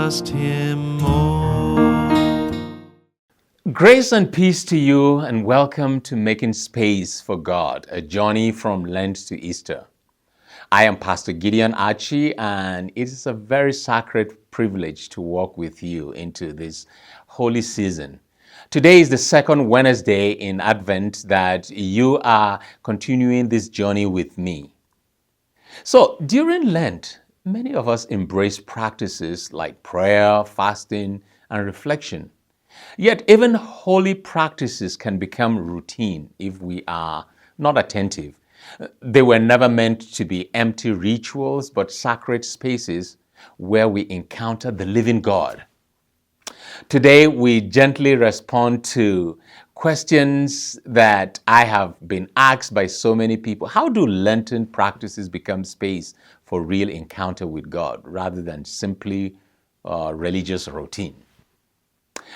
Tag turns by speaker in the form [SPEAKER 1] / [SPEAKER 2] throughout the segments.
[SPEAKER 1] trust Him more.
[SPEAKER 2] Grace and peace to you, and welcome to Making Space for God, a journey from Lent to Easter. I am Pastor Gideon Archie, and it is a very sacred privilege to walk with you into this holy season. Today is the second Wednesday in Advent that you are continuing this journey with me. So during Lent, many of us embrace practices like prayer, fasting, and reflection. Yet even holy practices can become routine if we are not attentive. They were never meant to be empty rituals, but sacred spaces where we encounter the living God. Today, we gently respond to questions that I have been asked by so many people. How do Lenten practices become space for real encounter with God rather than simply religious routine?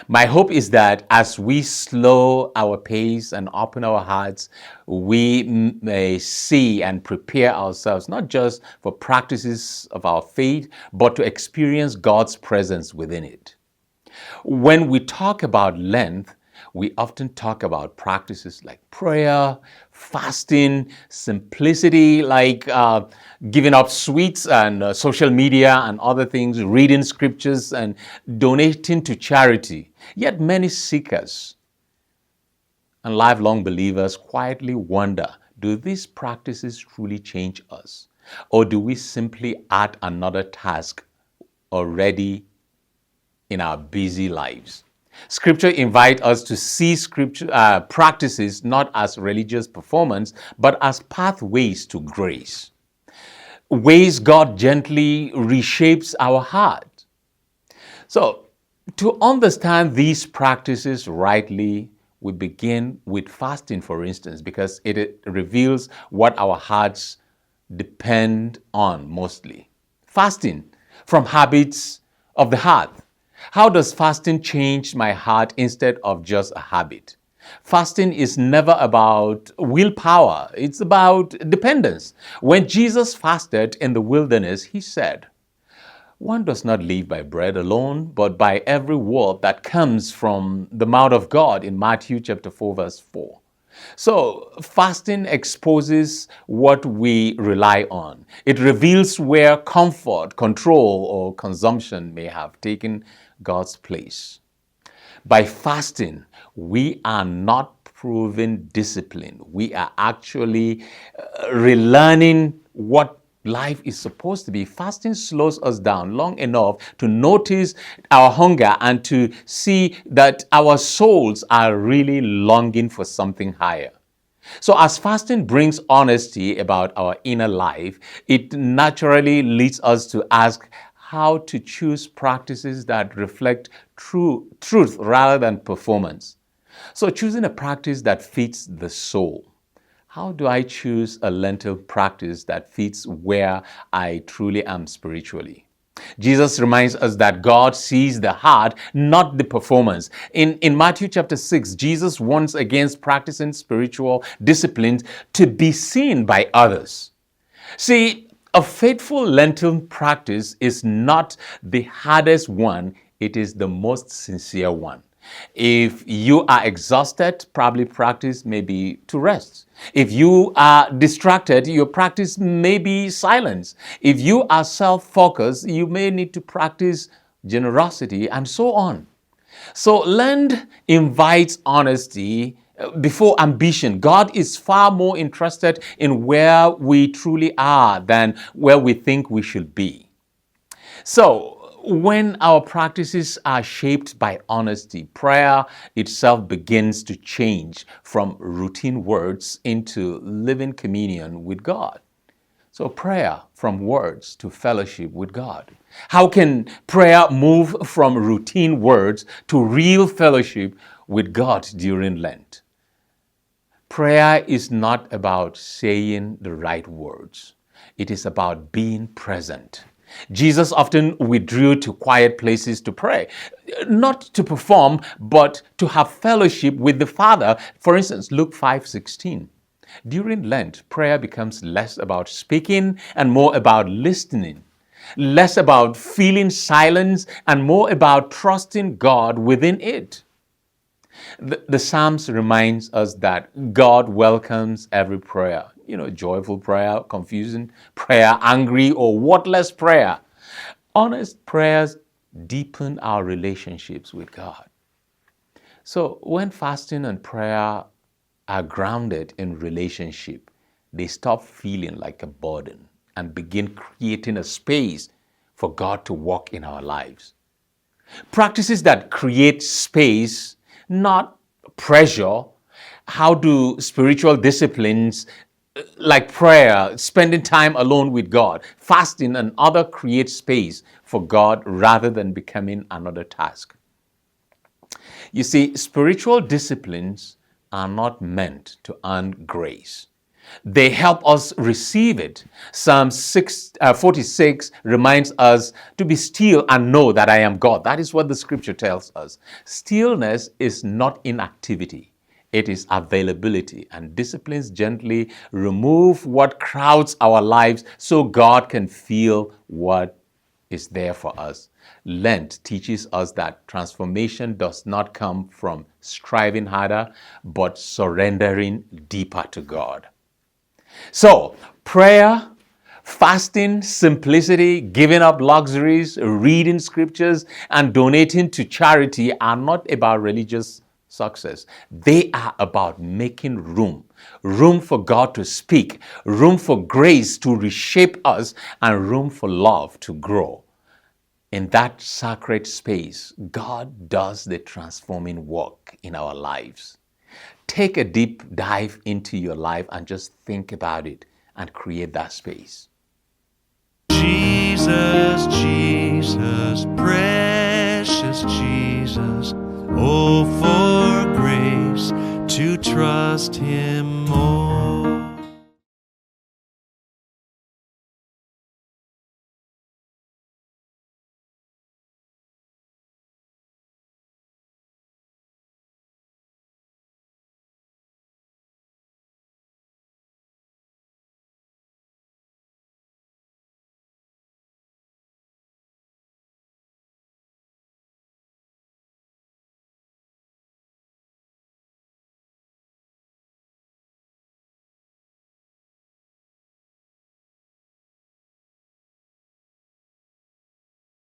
[SPEAKER 2] My hope is that as we slow our pace and open our hearts, we may see and prepare ourselves not just for practices of our faith, but to experience God's presence within it. When we talk about Lent, we often talk about practices like prayer, fasting, simplicity, like giving up sweets and social media and other things, reading scriptures and donating to charity. Yet many seekers and lifelong believers quietly wonder, do these practices truly change us? Or do we simply add another task already in our busy lives? Scripture invites us to see practices not as religious performance, but as pathways to grace, ways God gently reshapes our heart. So, to understand these practices rightly, we begin with fasting, for instance, because it reveals what our hearts depend on mostly. Fasting from habits of the heart. How does fasting change my heart instead of just a habit? Fasting is never about willpower, it's about dependence. When Jesus fasted in the wilderness, he said, "One does not live by bread alone, but by every word that comes from the mouth of God," in Matthew chapter 4, verse 4. So fasting exposes what we rely on. It reveals where comfort, control, or consumption may have taken God's place. By fasting, we are not proving discipline. We are actually relearning what life is supposed to be. Fasting slows us down long enough to notice our hunger and to see that our souls are really longing for something higher. So as fasting brings honesty about our inner life, it naturally leads us to ask how to choose practices that reflect truth rather than performance. So choosing a practice that fits the soul. How do I choose a Lenten practice that fits where I truly am spiritually? Jesus reminds us that God sees the heart, not the performance. In Matthew chapter 6, Jesus warns against practicing spiritual disciplines to be seen by others. See, a faithful Lenten practice is not the hardest one, it is the most sincere one. If you are exhausted, probably practice may be to rest. If you are distracted, your practice may be silence. If you are self-focused, you may need to practice generosity and so on. So Lent invites honesty before ambition. God is far more interested in where we truly are than where we think we should be. So when our practices are shaped by honesty, prayer itself begins to change from routine words into living communion with God. So prayer from words to fellowship with God. How can prayer move from routine words to real fellowship with God during Lent? Prayer is not about saying the right words. It is about being present. Jesus often withdrew to quiet places to pray, not to perform, but to have fellowship with the Father. For instance, Luke 5:16. During Lent, prayer becomes less about speaking and more about listening. less about feeling silence and more about trusting God within it. The Psalms reminds us that God welcomes every prayer, joyful prayer, confusing prayer, angry or wordless prayer. Honest prayers deepen our relationships with God. So when fasting and prayer are grounded in relationship, they stop feeling like a burden and begin creating a space for God to walk in our lives. Practices that create space, not pressure. How do spiritual disciplines like prayer, spending time alone with God, fasting, and other create space for God rather than becoming another task? You see, spiritual disciplines are not meant to earn grace. They help us receive it. Psalm 46 reminds us to be still and know that I am God. That is what the scripture tells us. Stillness is not inactivity. It is availability, and disciplines gently remove what crowds our lives so God can feel what is there for us. Lent teaches us that transformation does not come from striving harder, but surrendering deeper to God. So, prayer, fasting, simplicity, giving up luxuries, reading scriptures, and donating to charity are not about religious success. They are about making room for God to speak, room for grace to reshape us, and room for love to grow. In that sacred space, God does the transforming work in our lives. Take a deep dive into your life and just think about it and create that space.
[SPEAKER 1] Jesus, Jesus, precious Jesus, oh, for grace to trust Him